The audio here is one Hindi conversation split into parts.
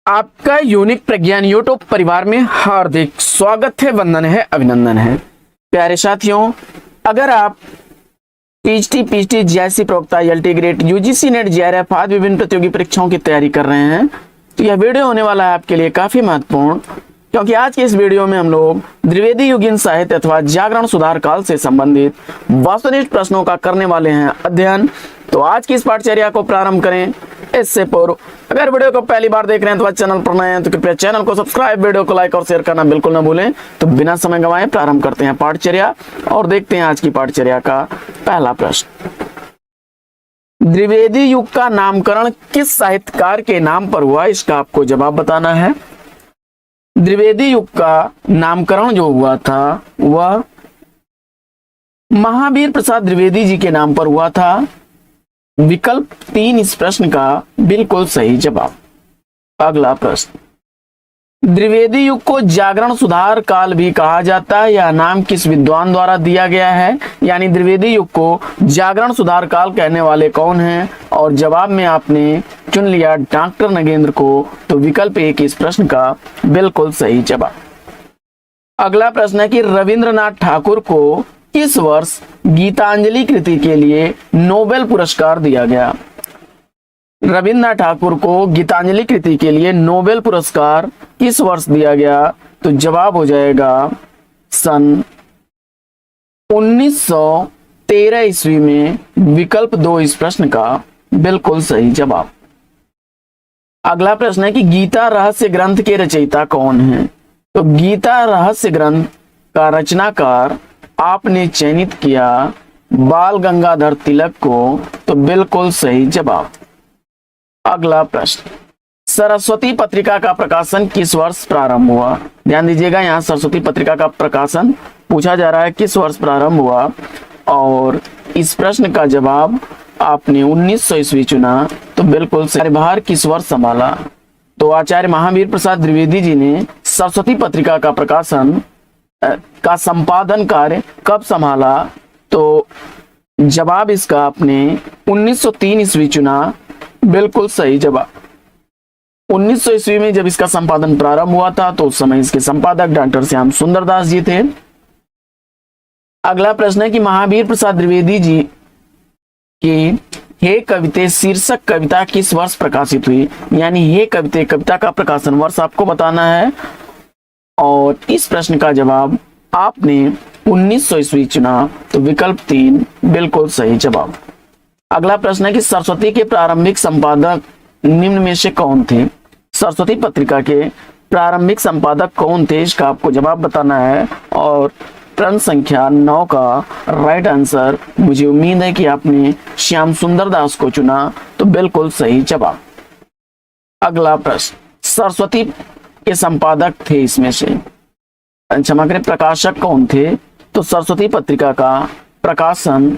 आपका यूनिक प्रज्ञान यूट्यूब परिवार में हार्दिक स्वागत है, वंदन है, अभिनंदन है। प्यारे साथियों, अगर आप पीएचडी जीआईसी प्रवक्ता LT grade UGC net JRF आदि विभिन्न प्रतियोगी परीक्षाओं की तैयारी कर रहे हैं तो यह वीडियो होने वाला है आपके लिए काफी महत्वपूर्ण, क्योंकि आज के इस वीडियो में हम लोग द्विवेदी युगीन साहित्य अथवा जागरण सुधार काल से संबंधित वस्तुनिष्ठ प्रश्नों का करने वाले हैं अध्ययन। तो आज की इस पाठचर्या को प्रारंभ करें इससे पूर्व अगर वीडियो को पहली बार देख रहे हैं तो चैनल पर नए हैं तो कृपया चैनल को सब्सक्राइब, वीडियो को लाइक और शेयर करना बिल्कुल ना भूलें। तो बिना समय गंवाए प्रारंभ करते हैं पाठचर्या और देखते हैं आज की पाठचर्या का पहला प्रश्न। द्विवेदी युग का नामकरण किस साहित्यकार के नाम पर हुआ, इसका आपको जवाब बताना है। द्विवेदी युग का नामकरण जो हुआ था वह महावीर प्रसाद द्विवेदी जी के नाम पर हुआ था। विकल्प 3 इस प्रश्न का बिल्कुल सही जवाब। अगला प्रश्न, द्विवेदी युग को जागरण सुधार काल भी कहा जाता है, यह नाम किस विद्वान द्वारा दिया गया है? यानी द्विवेदी युग को जागरण सुधार काल कहने वाले कौन हैं? और जवाब में आपने चुन लिया डॉक्टर नगेंद्र को, तो विकल्प 1 इस प्रश्न का बिल्कुल सही जवाब। अगला प्रश्न है कि रविंद्रनाथ ठाकुर को किस वर्ष गीतांजलि कृति के लिए नोबेल पुरस्कार दिया गया? रविंद्रनाथ ठाकुर को गीतांजलि कृति के लिए नोबेल पुरस्कार किस वर्ष दिया गया? तो जवाब हो जाएगा सन 1913 ईस्वी में। विकल्प 2 इस प्रश्न का बिल्कुल सही जवाब। अगला प्रश्न है कि गीता रहस्य ग्रंथ के रचयिता कौन है? तो गीता रहस्य ग्रंथ का रचनाकार आपने चयनित किया बाल गंगाधर तिलक को, तो बिल्कुल सही जवाब। अगला प्रश्न, सरस्वती पत्रिका का प्रकाशन किस वर्ष प्रारंभ हुआ? ध्यान दीजिएगा, यहाँ सरस्वती पत्रिका का प्रकाशन पूछा जा रहा है किस वर्ष प्रारंभ हुआ, और इस प्रश्न का जवाब आपने 1900 ईस्वी चुना, तो बिल्कुल सही। कार्यभार किस वर्ष संभाला? तो आचार्य महावीर प्रसाद द्विवेदी जी ने सरस्वती पत्रिका का प्रकाशन का संपादन कार्य कब संभाला? तो जवाब इसका आपने 1903 ईस्वी चुना, बिल्कुल सही जवाब। 1900 ईस्वी में जब इसका संपादन प्रारंभ हुआ था तो उस समय इसके संपादक डॉक्टर श्याम सुंदर दास जी थे। अगला प्रश्न है कि महावीर प्रसाद द्विवेदी जी की हे कविते शीर्षक कविता किस वर्ष प्रकाशित हुई? यानी हे कविते कविता का प्रकाशन वर्ष आपको बताना है, और इस प्रश्न का जवाब आपने 1900 ईस्वी चुना, तो विकल्प 3 बिल्कुल सही जवाब। अगला प्रश्न है कि सरस्वती के प्रारंभिक संपादक निम्न में से कौन थे? सरस्वती पत्रिका के प्रारंभिक संपादक कौन थे, इसका आपको जवाब बताना है, और प्रश्न संख्या 9 का राइट आंसर मुझे उम्मीद है कि आपने श्याम सुंदर दास को चुना, तो बिल्कुल सही जवाब। अगला प्रश्न, सरस्वती के संपादक थे इसमें से, क्षमा करें, प्रकाशक कौन थे? तो सरस्वती पत्रिका का प्रकाशन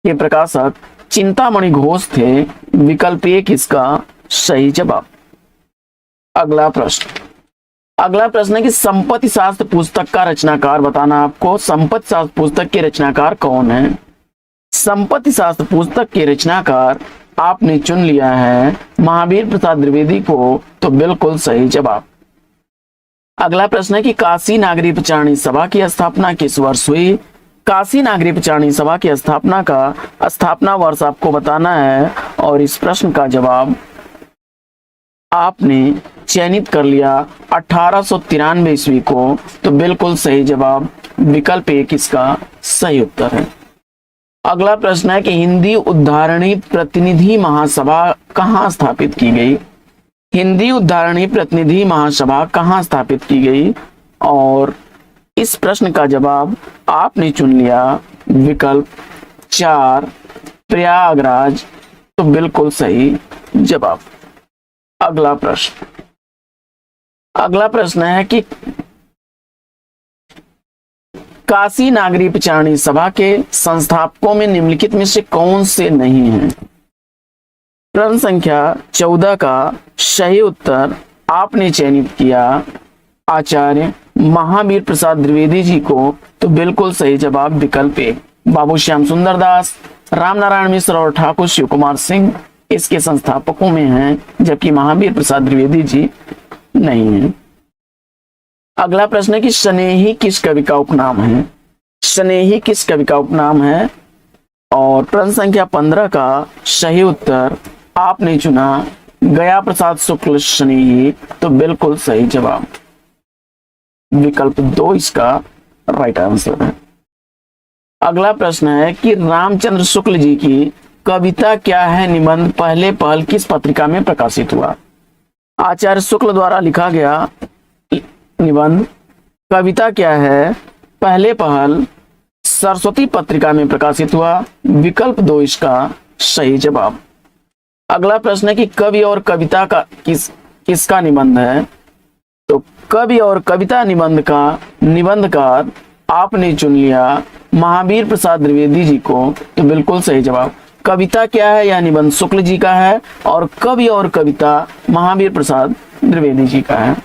के प्रकाशक चिंतामणि घोष थे। विकल्प 1 इसका सही जवाब। अगला प्रश्न है कि संपत्ति शास्त्र पुस्तक का रचनाकार बताना आपको। संपत्ति शास्त्र पुस्तक के रचनाकार कौन है? संपत्ति शास्त्र पुस्तक के रचनाकार आपने चुन लिया है महावीर प्रसाद द्विवेदी को, तो बिल्कुल सही जवाब। अगला प्रश्न है कि काशी नागरी प्रचारणी सभा की स्थापना किस वर्ष हुई? काशी नागरी प्रचारणी सभा की स्थापना का स्थापना वर्ष आपको बताना है, और इस प्रश्न का जवाब आपने चयनित कर लिया 1893 ईस्वी को, तो बिल्कुल सही जवाब। विकल्प 1 इसका सही उत्तर है। अगला प्रश्न है कि हिंदी उद्धारणी प्रतिनिधि महासभा कहाँ स्थापित की गई? हिंदी उद्धारणी प्रतिनिधि महासभा कहाँ स्थापित की गई, और इस प्रश्न का जवाब आपने चुन लिया विकल्प 4 प्रयागराज, तो बिल्कुल सही जवाब। अगला प्रश्न है कि काशी नागरी प्रचारणी सभा के संस्थापकों में निम्नलिखित में से कौन से नहीं हैं? प्रश्न संख्या 14 का सही उत्तर आपने चयनित किया आचार्य महावीर प्रसाद द्विवेदी जी को, तो बिल्कुल सही जवाब विकल्प 1। बाबू श्याम सुंदर दास, राम नारायण मिश्र और ठाकुर शिव कुमार सिंह, इसके संस्थापकों में हैं, जबकि महावीर प्रसाद द्विवेदी जी नहीं है। अगला प्रश्न है कि स्नेही किस कवि का उपनाम है? स्नेही किस कवि का उपनाम है? और प्रश्न संख्या 15 का सही उत्तर आपने चुना गया प्रसाद शुक्ल स्नेही, तो बिल्कुल सही जवाब विकल्प 2 इसका राइट आंसर है। अगला प्रश्न है कि रामचंद्र शुक्ल जी की कविता क्या है निबंध पहले पहल किस पत्रिका में प्रकाशित हुआ? आचार्य शुक्ल द्वारा लिखा गया निबंध कविता क्या है पहले पहल सरस्वती पत्रिका में प्रकाशित हुआ, विकल्प 2 इसका सही जवाब। अगला प्रश्न है कि कवि और कविता का किसका निबंध है? तो कवि और कविता निबंध का निबंधकार आपने चुन लिया महावीर प्रसाद द्विवेदी जी को, तो बिल्कुल सही जवाब। कविता क्या है यह निबंध शुक्ल जी का है और कवि और कविता महावीर प्रसाद द्विवेदी जी का है।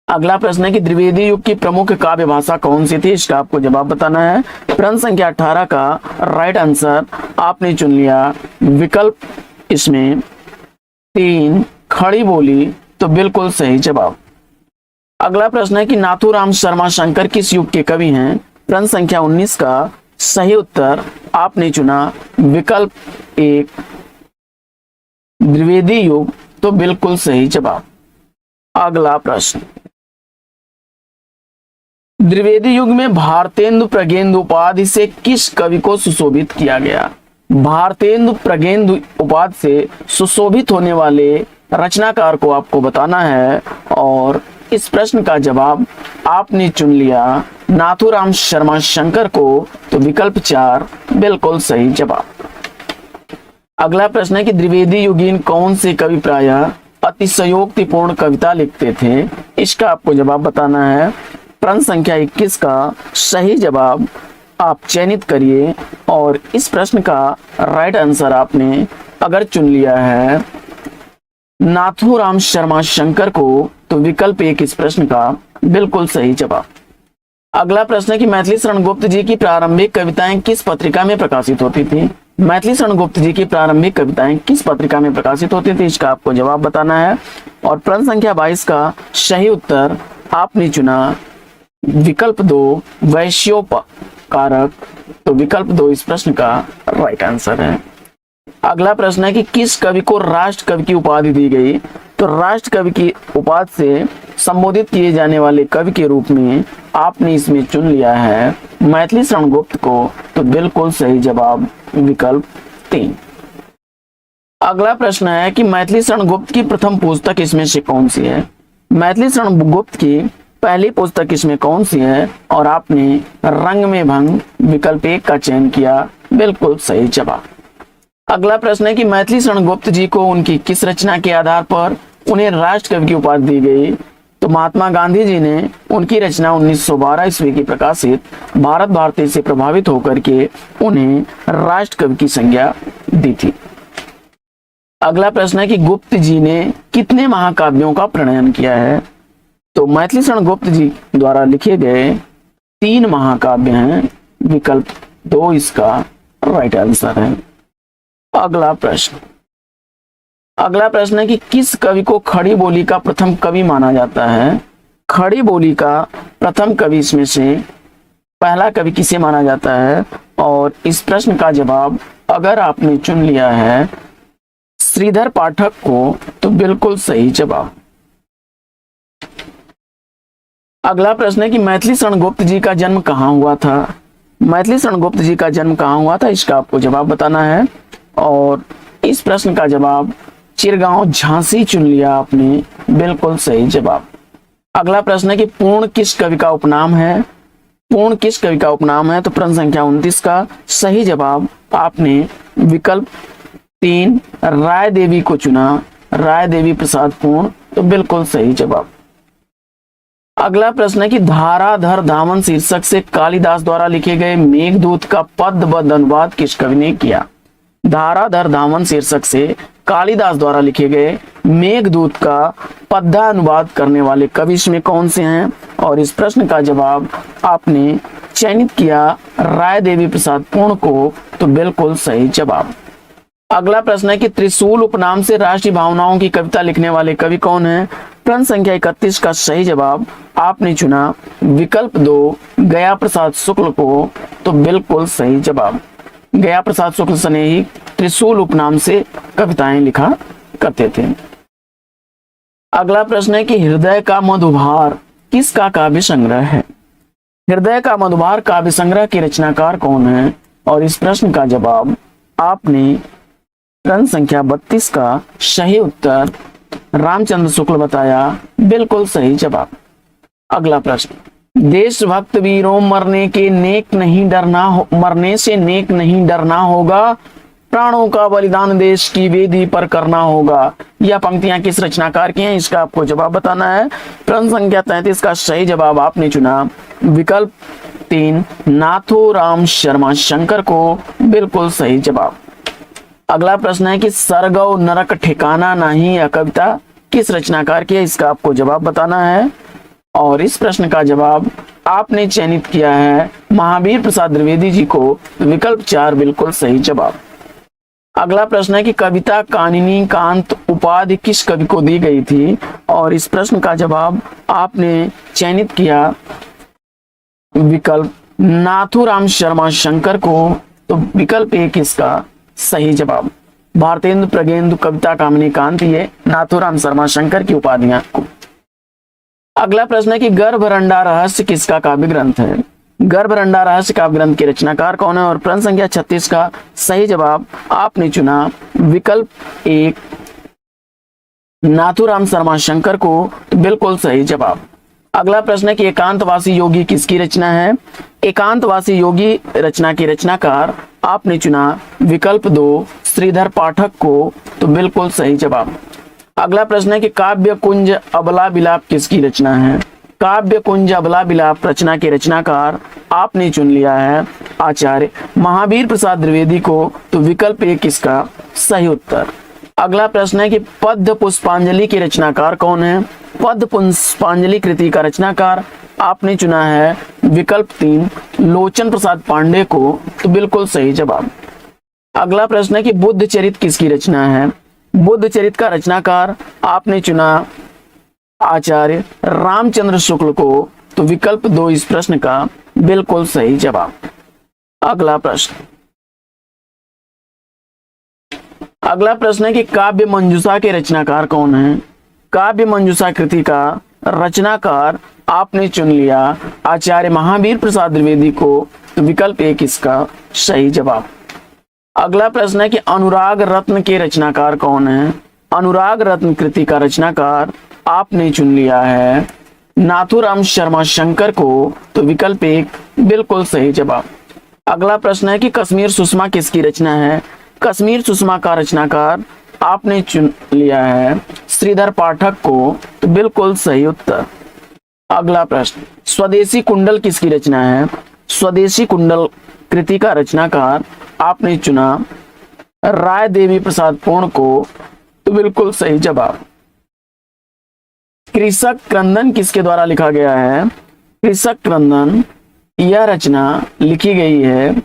अगला प्रश्न है कि द्विवेदी युग की प्रमुख काव्य भाषा कौन सी थी? इसका आपको जवाब बताना है। प्रश्न संख्या 18 का राइट आंसर आपने चुन लिया विकल्प इसमें 3 खड़ी बोली, तो बिल्कुल सही जवाब। अगला प्रश्न है कि नाथूराम शर्मा शंकर किस युग के कवि हैं? प्रश्न संख्या 19 का सही उत्तर आपने चुना विकल्प 1 द्विवेदी युग, तो बिल्कुल सही जवाब। अगला प्रश्न, द्विवेदी युग में भारतेंदु प्रगेंदु उपाधि से किस कवि को सुशोभित किया गया? भारतेंदु प्रगेंदु उपाधि से सुशोभित होने वाले रचनाकार को आपको बताना है और इस प्रश्न का जवाब आपने चुन लिया नाथूराम शर्मा शंकर को, तो विकल्प 4 बिल्कुल सही जवाब। अगला प्रश्न है कि द्विवेदी युगीन कौन से कवि प्रायः अतिशयोक्तिपूर्ण कविता लिखते थे? इसका आपको जवाब बताना है। प्रश्न संख्या 21 का सही जवाब आप चयनित करिए और इस प्रश्न का राइट आंसर आपने अगर चुन लिया है नाथूराम शर्मा शंकर को, तो विकल्प 1 इस प्रश्न का बिल्कुल सही जवाब। अगला प्रश्न है कि मैथिली शरण गुप्त जी की प्रारंभिक कविताएं किस पत्रिका में प्रकाशित होती थी? मैथिली शरण गुप्त जी की प्रारंभिक कविताएं किस पत्रिका में प्रकाशित होती थी? इसका आपको जवाब बताना है और प्रश्न संख्या 22 का सही उत्तर आपने चुना विकल्प 2 वैश्योपकारक, तो विकल्प 2 इस प्रश्न का राइट आंसर है। अगला प्रश्न है कि किस कवि को राष्ट्र कवि की उपाधि दी गई? तो राष्ट्र कवि की उपाधि से संबोधित किए जाने वाले कवि के रूप में आपने इसमें चुन लिया है मैथिली शरण गुप्त को, तो बिल्कुल सही जवाब विकल्प 3। अगला प्रश्न है कि मैथिली शरण गुप्त की प्रथम पुस्तक इसमें से कौन सी है? मैथिली शरण गुप्त की पहली पुस्तक इसमें कौन सी है? और आपने रंग में भंग विकल्प 1 का चयन किया, बिल्कुल सही जवाब। अगला प्रश्न है कि मैथिली शरण गुप्त जी को उनकी किस रचना के आधार पर उन्हें राष्ट्र कवि की उपाधि दी गई? तो महात्मा गांधी जी ने उनकी रचना 1912 ईस्वी की प्रकाशित भारत भारती से प्रभावित होकर के उन्हें राष्ट्र कवि की संज्ञा दी थी। अगला प्रश्न है कि गुप्त जी ने कितने महाकाव्यों का प्रणयन किया है? तो मैथिली शरण गुप्त जी द्वारा लिखे गए 3 महाकाव्य हैं, विकल्प 2 इसका राइट आंसर है। अगला प्रश्न है कि किस कवि को खड़ी बोली का प्रथम कवि माना जाता है? खड़ी बोली का प्रथम कवि इसमें से पहला कवि किसे माना जाता है? और इस प्रश्न का जवाब अगर आपने चुन लिया है श्रीधर पाठक को, तो बिल्कुल सही जवाब। अगला प्रश्न है कि मैथिली शरण गुप्त जी का जन्म कहाँ हुआ था? मैथिली शरण गुप्त जी का जन्म कहाँ हुआ था? इसका आपको जवाब बताना है और इस प्रश्न का जवाब चिरगांव झांसी चुन लिया आपने, बिल्कुल सही जवाब। अगला प्रश्न है कि पूर्ण किस कवि का उपनाम है? पूर्ण किस कवि का उपनाम है? तो प्रश्न संख्या 29 का सही जवाब आपने विकल्प 3 राय देवी को चुना, राय देवी प्रसाद पूर्ण, तो बिल्कुल सही जवाब। अगला प्रश्न है कि धाराधर धामन शीर्षक से कालिदास द्वारा लिखे गए मेघदूत का पद्यबद्ध अनुवाद किस कवि ने किया? धाराधर धामन शीर्षक से कालिदास द्वारा लिखे गए मेघदूत का पद्यानुवाद करने वाले कवि इसमें कौन से हैं? और इस प्रश्न का जवाब आपने चयनित किया राय देवी प्रसाद पूर्ण को, तो बिल्कुल सही जवाब। अगला प्रश्न है कि त्रिशूल उपनाम से राष्ट्रीय भावनाओं की कविता लिखने वाले कवि कौन है? प्रश्न संख्या 31 का सही जवाब आपने चुना विकल्प 2 गया प्रसाद शुक्ल को। तो बिल्कुल सही जवाब, गया प्रसाद शुक्ल स्नेही त्रिशूल उपनाम से कविताएं लिखा करते थे। अगला प्रश्न है कि हृदय का मधुभार किसका काव्य संग्रह है? हृदय का मधुभार काव्य संग्रह के रचनाकार कौन है? और इस प्रश्न का जवाब आपने प्रश्न संख्या 32 का सही उत्तर रामचंद्र शुक्ल बताया, बिल्कुल सही जवाब। अगला प्रश्न, देशभक्त वीरों मरने से नेक नहीं डरना होगा, प्राणों का बलिदान देश की वेदी पर करना होगा। यह पंक्तियां किस रचनाकार की हैं? इसका आपको जवाब बताना है। प्रश्न संख्या 33 का सही जवाब आपने चुना विकल्प 3 नाथूराम शर्मा शंकर को, बिल्कुल सही जवाब। अगला प्रश्न है कि सरगव नरक ठिकाना नहीं यह कविता किस रचनाकार की है? इसका आपको जवाब बताना है और इस प्रश्न का जवाब आपने चयनित किया है महावीर प्रसाद द्विवेदी जी को, विकल्प 4 बिल्कुल सही जवाब। अगला प्रश्न है कि कविता काननी कांत उपाधि किस कवि को दी गई थी? और इस प्रश्न का जवाब आपने चयनित किया विकल्प नाथूराम शर्मा शंकर को। तो विकल्प 1 इसका सही जवाब। भारतेंदु प्रगेंदु कविता कामिनी कांत ये नाथूराम शर्मा शंकर की उपाधियां। अगला प्रश्न है कि गर्भरंडा रहस्य किसका काव्य ग्रंथ है? गर्भरंडा रहस्य काव्य ग्रंथ के रचनाकार कौन है? और प्रश्न संख्या 36 का सही जवाब आपने चुना विकल्प 1 नाथूराम शर्मा शंकर को, तो बिल्कुल सही जवाब। अगला प्रश्न है कि एकांतवासी योगी किसकी रचना है? एकांतवासी योगी रचना के रचनाकार आपने चुना विकल्प 2 श्रीधर पाठक को, तो बिल्कुल सही जवाब। अगला प्रश्न है कि काव्य कुंज अबला विलाप किसकी रचना है? काव्य कुंज अबला विलाप रचना के रचनाकार आपने चुन लिया है आचार्य महावीर प्रसाद द्विवेदी को, तो विकल्प 1 इसका सही उत्तर। अगला प्रश्न है कि पद्य पुष्पांजलि के रचनाकार कौन है? पद्य पुष्पांजलि कृति का रचनाकार आपने चुना है विकल्प 3 लोचन प्रसाद पांडे को, तो बिल्कुल सही जवाब। अगला प्रश्न है कि बुद्ध चरित किसकी रचना है? बुद्ध चरित का रचनाकार आपने चुना आचार्य रामचंद्र शुक्ल को, तो विकल्प 2 इस प्रश्न का बिल्कुल सही जवाब। अगला प्रश्न है कि काव्य मंजूषा के रचनाकार कौन है? काव्य मंजूषा कृति का रचनाकार आपने चुन लिया आचार्य महावीर प्रसाद द्विवेदी को, तो विकल्प 1 इसका सही जवाब। अगला प्रश्न है कि अनुराग रत्न के रचनाकार कौन है? अनुराग रत्न कृति का रचनाकार आपने चुन लिया है नाथूराम शर्मा शंकर को, तो विकल्प 1 बिल्कुल सही जवाब। अगला प्रश्न है कि कश्मीर सुषमा किसकी रचना है? कश्मीर सुषमा का रचनाकार आपने चुन लिया है श्रीधर पाठक को, तो बिल्कुल सही उत्तर। अगला प्रश्न, स्वदेशी कुंडल किसकी रचना है? स्वदेशी कुंडल कृति का रचनाकार आपने चुना राय देवी प्रसाद पूर्ण को, तो बिल्कुल सही जवाब। कृषक क्रंदन किसके द्वारा लिखा गया है? कृषक क्रंदन यह रचना लिखी गई है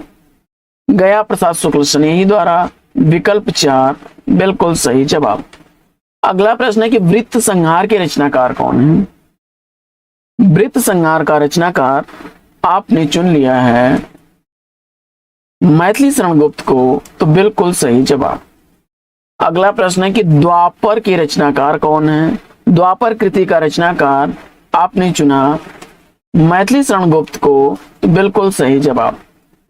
गया प्रसाद शुक्ल स्नेही द्वारा, विकल्प 4 बिल्कुल सही जवाब। अगला प्रश्न है कि वृत्त संहार के रचनाकार कौन है? वृत्त संहार का रचनाकार आपने चुन लिया है मैथिली शरण गुप्त को, तो बिल्कुल सही जवाब। अगला प्रश्न है कि द्वापर के रचनाकार कौन है? द्वापर कृति का रचनाकार आपने चुना मैथिली शरण गुप्त को, तो बिल्कुल सही जवाब।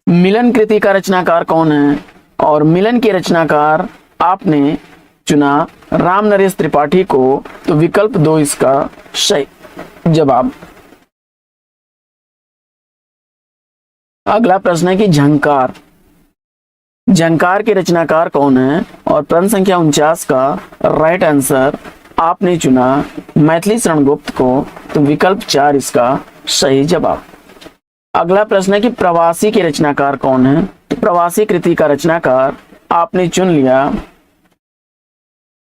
मिलन कृति का रचनाकार कौन है? और मिलन के रचनाकार आपने चुना राम नरेश त्रिपाठी को, तो विकल्प 2 इसका सही जवाब। अगला प्रश्न है कि झंकार के रचनाकार कौन है? और प्रश्न संख्या 49 का राइट आंसर आपने चुना मैथिली शरण गुप्त को, तो विकल्प 4 इसका सही जवाब। अगला प्रश्न है कि प्रवासी के रचनाकार कौन है? तो प्रवासी कृति का रचनाकार आपने चुन लिया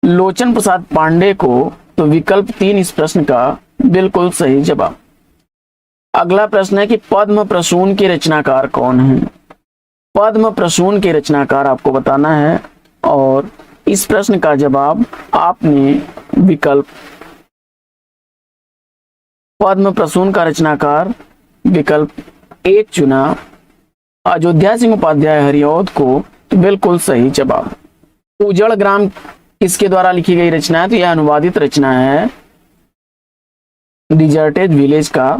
लोचन प्रसाद पांडे को, तो विकल्प 3 इस प्रश्न का बिल्कुल सही जवाब। अगला प्रश्न है कि पद्म प्रसून के रचनाकार कौन है? पद्म प्रसून के रचनाकार आपको बताना है और इस प्रश्न का जवाब आपने विकल्प पद्म प्रसून का रचनाकार विकल्प 1 चुना, अयोध्या सिंह उपाध्याय हरिऔध को। तो बिल्कुल सही जवाब। उजड़ ग्राम किसके द्वारा लिखी गई रचना है? तो यह अनुवादित रचना है डिजर्टेड विलेज का।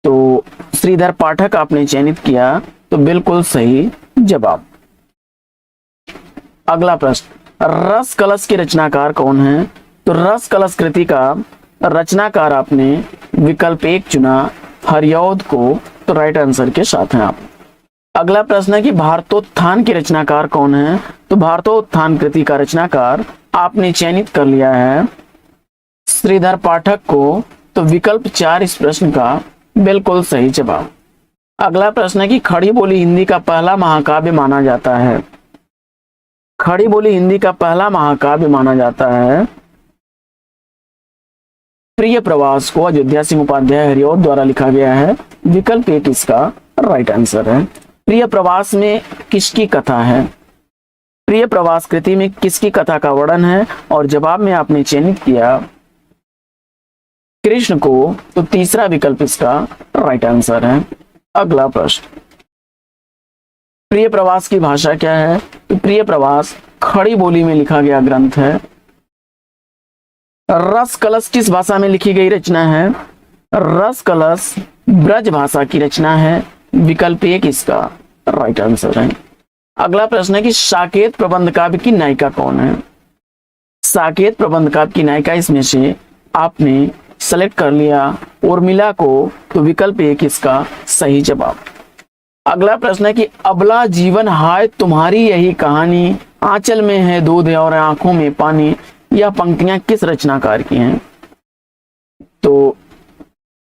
तो श्रीधर पाठक आपने चयनित किया, तो बिल्कुल सही जवाब। अगला प्रश्न, रस कलश के रचनाकार कौन है? तो रस कलश कृति का रचनाकार आपने विकल्प 1 चुना, हरिऔध को। तो राइट आंसर के साथ हैं आप। अगला प्रश्न है कि भारतोत्थान के रचनाकार कौन है? तो भारतोत्थान कृति का रचनाकार आपने चयनित कर लिया है श्रीधर पाठक को। तो विकल्प 4 इस प्रश्न का बिल्कुल सही जवाब। अगला प्रश्न है कि खड़ी बोली हिंदी का पहला महाकाव्य माना जाता है। खड़ी बोली हिंदी का पहला महाकाव्य माना जाता है प्रिय प्रवास को, अयोध्या सिंह उपाध्याय हरिऔध द्वारा लिखा गया है। विकल्प 1 इसका राइट आंसर है। प्रिय प्रवास में किसकी कथा है? प्रिय प्रवास कृति में किसकी कथा का वर्णन है? और जवाब में आपने चयनित किया कृष्ण को। तो तीसरा विकल्प इसका राइट आंसर है। अगला प्रश्न, प्रिय प्रवास की भाषा क्या है? तो प्रिय प्रवास खड़ी बोली में लिखा गया ग्रंथ है। रस कलश किस भाषा में लिखी गई रचना है? रस कलश ब्रज भाषा की रचना है। विकल्प 1 इसका राइट आंसर है। अगला प्रश्न है कि साकेत प्रबंध काव्य की नायिका कौन है? साकेत प्रबंध काव्य की नायिका इसमें से आपने सेलेक्ट कर लिया उर्मिला को। तो विकल्प 1 इसका सही जवाब। अगला प्रश्न है कि अबला जीवन हाय तुम्हारी यही कहानी, आंचल में है दूध और आंखों में पानी, यह पंक्तियां किस रचनाकार की हैं? तो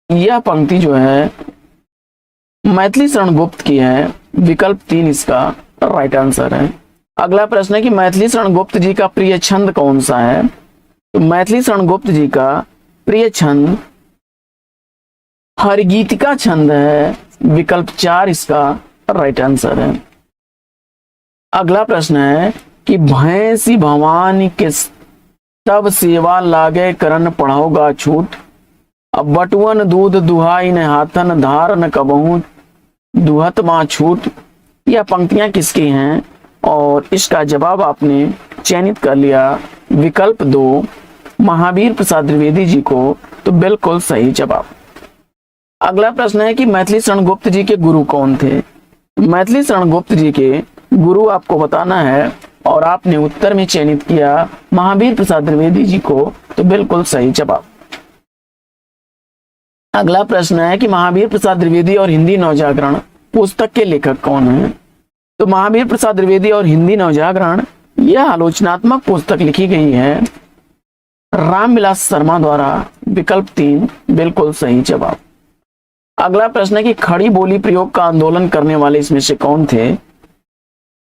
यह पंक्ति जो है मैथिली शरण गुप्त की है। विकल्प 3 इसका राइट आंसर है। अगला प्रश्न है कि मैथिली शरण गुप्त जी का प्रिय छंद कौन सा है? तो मैथिली शरण गुप्त जी का प्रिय छंद हरगीतिका छंद है। विकल्प 4 इसका राइट आंसर है। अगला प्रश्न है कि भैंसी भवानी किस तब सेवा लागे करन पढ़ाओगा छूट, अब बटुअन दूध दुहाई न हाथन धार न कबहू दुहत मां छूट, यह पंक्तियां किसकी हैं? और इसका जवाब आपने चयनित कर लिया विकल्प 2 महावीर प्रसाद द्विवेदी जी को। तो बिल्कुल सही जवाब। अगला प्रश्न है कि मैथिली शरण गुप्त जी के गुरु कौन थे? मैथिली शरण गुप्त जी के गुरु आपको बताना है और आपने उत्तर में चयनित किया महावीर प्रसाद द्विवेदी जी को। तो बिल्कुल सही जवाब। अगला प्रश्न है कि महावीर प्रसाद द्विवेदी और हिंदी नवजागरण पुस्तक के लेखक कौन है? तो महावीर प्रसाद द्विवेदी और हिंदी नवजागरण यह आलोचनात्मक पुस्तक लिखी गई है रामविलास शर्मा द्वारा। विकल्प 3 बिल्कुल सही जवाब। अगला प्रश्न है कि खड़ी बोली प्रयोग का आंदोलन करने वाले इसमें से कौन थे?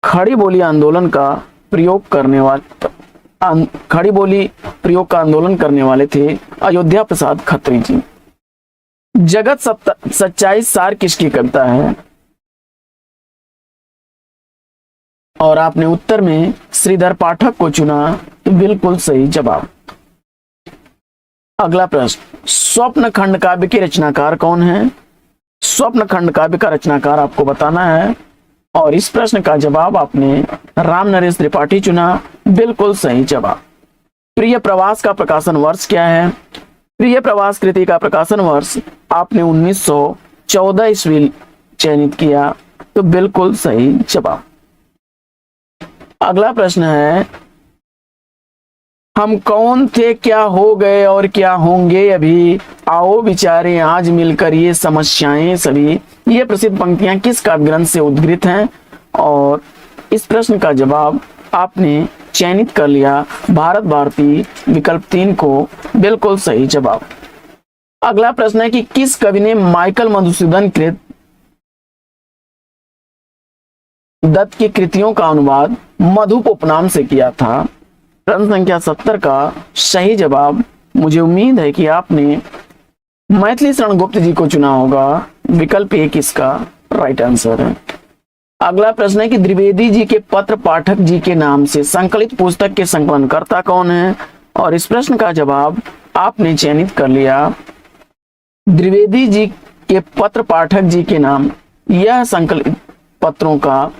खड़ी बोली आंदोलन का प्रयोग करने वाले खड़ी बोली प्रयोग का आंदोलन करने वाले थे अयोध्या प्रसाद खत्री जी। जगत सच्चाई सार किसकी कविता है? और आपने उत्तर में श्रीधर पाठक को चुना। तो बिल्कुल सही जवाब। अगला प्रश्न, स्वप्न खंड काव्य के रचनाकार कौन है? स्वप्न खंड काव्य का रचनाकार आपको बताना है और इस प्रश्न का जवाब आपने राम नरेश त्रिपाठी चुना। बिल्कुल सही जवाब। प्रिय प्रवास का प्रकाशन वर्ष क्या है? प्रिय प्रवास कृति का प्रकाशन वर्ष आपने 1914 ईस्वी चयनित किया। तो बिल्कुल सही जवाब। अगला प्रश्न है, हम कौन थे क्या हो गए और क्या होंगे अभी, आओ विचारें आज मिलकर ये समस्याएं सभी, ये प्रसिद्ध पंक्तियां किस काव्य ग्रंथ से उद्धृत हैं? और इस प्रश्न का जवाब आपने चयनित कर लिया भारत भारती। विकल्प 3 को। बिल्कुल सही जवाब। अगला प्रश्न है कि किस कवि ने माइकल मधुसूदन कृत दत्त की कृतियों का अनुवाद मधुप उपनाम से किया था? प्रश्न संख्या 70 का सही जवाब, मुझे उम्मीद है कि आपने मैथिली शरण गुप्त जी को चुना होगा। विकल्प 1 इसका राइट आंसर है। अगला प्रश्न है कि द्विवेदी जी के पत्र पाठक जी के नाम से संकलित पुस्तक के संकलनकर्ता कौन है, और इस प्रश्न का जवाब आपने चयनित कर लिया। द्विवेदी जी के पत्र पाठक जी के नाम, यह संकलित पत्रों का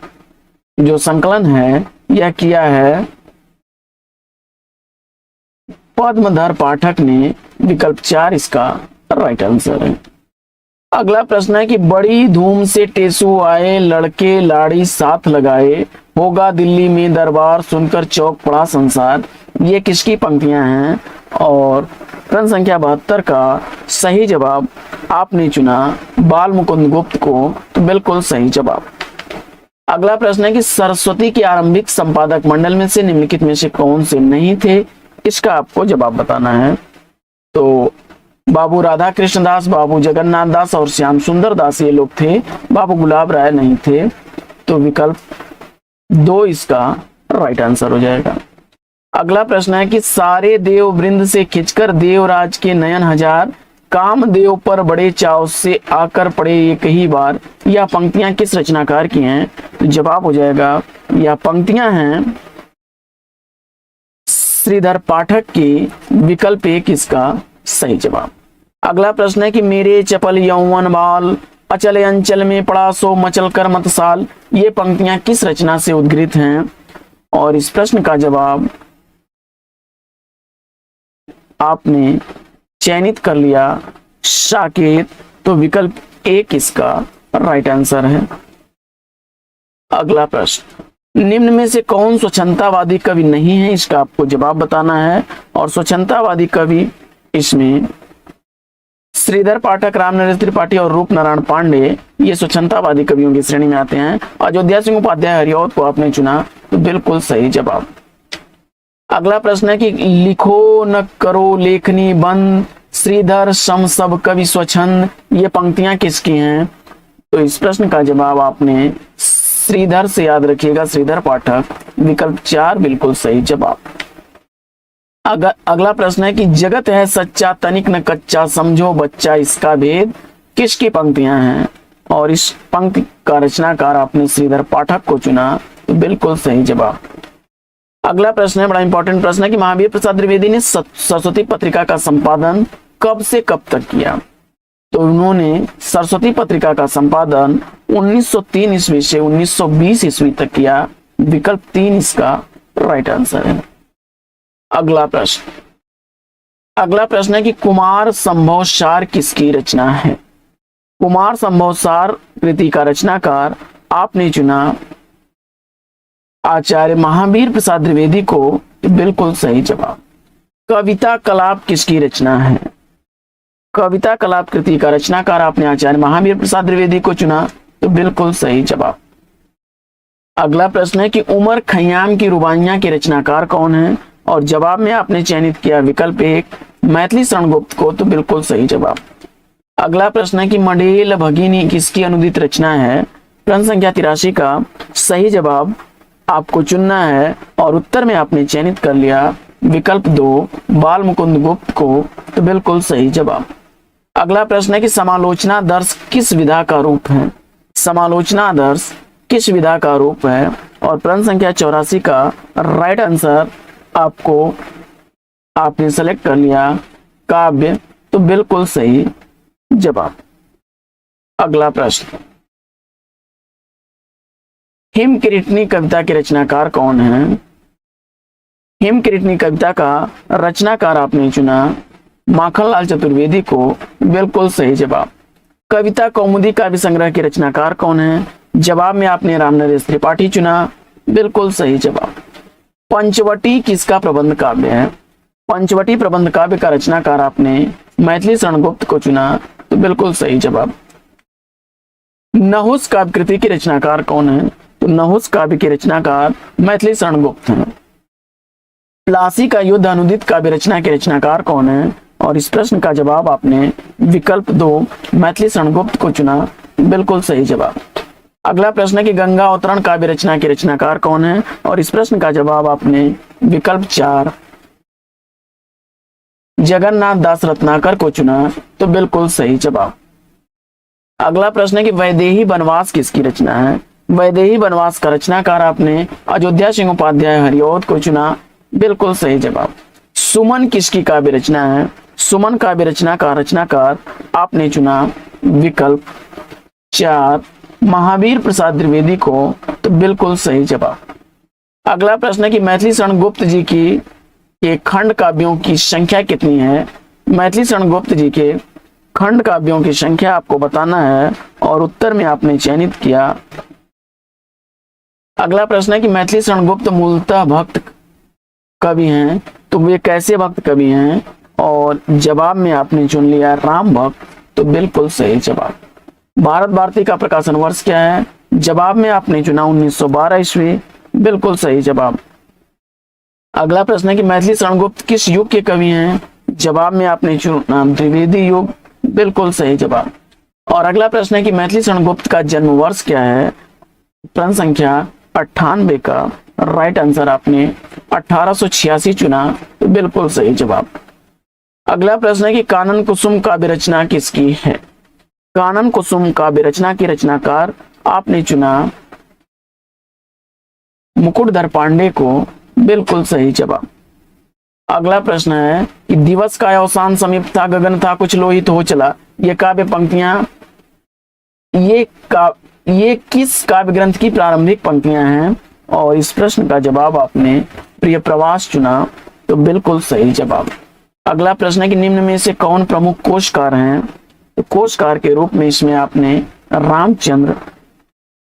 जो संकलन है यह किया है पद्मधर पाठक ने। विकल्प 4 इसका राइट आंसर है। अगला प्रश्न है कि बड़ी धूम से टेसू आए, लड़के लाड़ी साथ लगाए, होगा दिल्ली में दरबार, सुनकर चौक पड़ा संसार। ये किसकी पंक्तियां हैं, और प्रश्न संख्या 72 का सही जवाब आपने चुना बाल मुकुंद गुप्त को, तो बिल्कुल सही जवाब। अगला प्रश्न है कि सरस्वती के आरंभिक संपादक मंडल में से निम्नलिखित में से कौन से नहीं थे, इसका आपको जवाब बताना है। तो बाबू राधा कृष्ण दास, बाबू जगन्नाथ दास और श्याम सुंदर दास ये लोग थे, बाबू गुलाब राय नहीं थे, तो विकल्प 2 इसका राइट आंसर हो जाएगा। अगला प्रश्न है कि सारे देव वृंद से खिंचकर देवराज के नयन हजार, कामदेव पर बड़े चाव से आकर पड़े एक ही बार, यह पंक्तियां किस रचनाकार की हैं, तो जवाब हो जाएगा यह पंक्तियां हैं श्रीधर पाठक की। विकल्प 1 इसका सही जवाब। अगला प्रश्न है कि मेरे चपल यौवन बाल, अचल अंचल में पड़ा सो मचल कर मतसाल, ये पंक्तियां किस रचना से उद्गृत हैं, और इस प्रश्न का जवाब आपने चयनित कर लिया साकेत, तो विकल्प 1 इसका राइट आंसर है। अगला प्रश्न, निम्न में से कौन स्वच्छंदतावादी कवि नहीं है, इसका आपको जवाब बताना है। और स्वच्छंदतावादी कवि इसमें श्रीधर पाठक, रामनरेश त्रिपाठी और रूप नारायण पांडे ये स्वच्छंदतावादी कवियों की श्रेणी में आते हैं। अयोध्या सिंह उपाध्याय हरिऔध को आपने चुना, तो बिल्कुल सही जवाब। अगला प्रश्न है कि लिखो न करो लेखनी बंद, श्रीधर सम सब कवि स्वच्छंद, ये पंक्तियां किसकी हैं, तो इस प्रश्न का जवाब आपने श्रीधर से याद रखिएगा, श्रीधर पाठक। विकल्प 4 बिल्कुल सही जवाब। अगला प्रश्न है कि जगत है सच्चा तनिक न कच्चा, समझो बच्चा इसका भेद, किसकी पंक्तियां हैं, और इस पंक्ति का रचनाकार आपने श्रीधर पाठक को चुना, तो बिल्कुल सही जवाब। अगला प्रश्न है बड़ा इंपॉर्टेंट प्रश्न है कि महावीर प्रसाद द्विवेदी ने सरस्वती पत्रिका का संपादन कब से कब तक किया, तो उन्होंने सरस्वती पत्रिका का संपादन 1903 ईस्वी से 1920 ईस्वी तक किया। विकल्प 3 इसका राइट आंसर है। अगला प्रश्न है कि कुमार संभव सार किसकी रचना है, कुमार संभव सार कृति का रचनाकार आपने चुना आचार्य महावीर प्रसाद द्विवेदी को, बिल्कुल सही जवाब। कविता कलाप किसकी रचना है, कविता कलाप कृति का रचनाकार आपने आचार्य महावीर प्रसाद द्विवेदी को चुना, तो बिल्कुल सही जवाब। अगला प्रश्न है कि उमर खयाम की रुबाइयां के रचनाकार कौन है, और जवाब में आपने चयनित किया विकल्प 1 मैथिली शरण गुप्त को, तो बिल्कुल सही जवाब। अगला प्रश्न है कि मंडेल भगिनी किसकी अनुदित रचना है, प्रश्न संख्या 83 का सही जवाब आपको चुनना है, और उत्तर में आपने चयनित कर लिया विकल्प 2 बाल मुकुंद गुप्त को, तो बिल्कुल सही जवाब। अगला प्रश्न है कि समालोचना दर्श किस विधा का रूप है, समालोचना आदर्श किस विधा का रूप है, और प्रश्न संख्या 84 का राइट आंसर आपने सेलेक्ट कर लिया काव्य, तो बिल्कुल सही जवाब। अगला प्रश्न, हिम किरीटनी कविता के रचनाकार कौन है, हिम किरीटनी कविता का रचनाकार आपने चुना माखनलाल चतुर्वेदी को, बिल्कुल सही जवाब। कविता कौमुदी काव्य संग्रह के रचनाकार कौन है, जवाब में आपने रामनरेश त्रिपाठी चुना, बिल्कुल सही जवाब। पंचवटी किसका प्रबंध काव्य है, पंचवटी प्रबंध काव्य का रचनाकार आपने मैथिली शरण गुप्त को चुना, तो बिल्कुल सही जवाब। नहुस काव्य कृति के रचनाकार कौन है, तो नहुस काव्य के रचनाकार मैथिली शरण गुप्त हैं। प्लासी का युद्ध अनुदित काव्य रचना के रचनाकार कौन है, और इस प्रश्न का जवाब आपने विकल्प 2 मैथिली शरण गुप्त को चुना, बिल्कुल सही जवाब। अगला प्रश्न है कि गंगा अवतरण काव्य रचना के रचनाकार कौन है, और इस प्रश्न का जवाब आपने विकल्प 4 जगन्नाथ दास रत्नाकर को चुना, तो बिल्कुल सही जवाब। अगला प्रश्न है कि वैदेही वनवास किसकी रचना है, वैदेही वनवास का रचनाकार आपने अयोध्या सिंह उपाध्याय हरिऔध को चुना, बिल्कुल सही जवाब। सुमन किसकी काव्य रचना है? सुमन काव्य रचना का रचनाकार आपने चुना विकल्प 4 महावीर प्रसाद द्विवेदी को, तो बिल्कुल सही जवाब। अगला प्रश्न है कि मैथिली शरण गुप्त जी की के खंड काव्यों की संख्या कितनी है? मैथिली शरण गुप्त जी के खंड काव्यों की संख्या आपको बताना है और उत्तर में आपने चयनित किया। अगला प्रश्न है कि मैथिली शरण गुप्त मूलतः भक्त कवि हैं, तो वे कैसे भक्त कवि हैं? और जवाब में आपने चुन लिया राम भक्त, तो बिल्कुल सही जवाब। भारत भारती का प्रकाशन वर्ष क्या है? जवाब में आपने चुना 1912 ईस्वी, बिल्कुल सही जवाब। अगला प्रश्न है कि मैथिली शरण गुप्त किस युग के कवि हैं? जवाब में आपने चुना द्विवेदी युग, बिल्कुल सही जवाब। और अगला प्रश्न है कि मैथिली शरण गुप्त का जन्म वर्ष क्या है? प्रश्न संख्या 98 का राइट आंसर आपने 1886 चुना, तो बिल्कुल सही जवाब। अगला प्रश्न है कि कानन कुसुम काव्य रचना किसकी है? कानन कुसुम काव्य रचना की रचनाकार आपने चुना मुकुटधर पांडे को, बिल्कुल सही जवाब। अगला प्रश्न है कि दिवस का अवसान समीप था, गगन था कुछ लोहित हो चला, ये काव्य पंक्तियां ये किस काव्य ग्रंथ की प्रारंभिक पंक्तियां हैं? और इस प्रश्न का जवाब आपने प्रिय प्रवास चुना, तो बिल्कुल सही जवाब। अगला प्रश्न है कि निम्न में से कौन प्रमुख कोशकार हैं? तो कोशकार के रूप में इसमें आपने रामचंद्र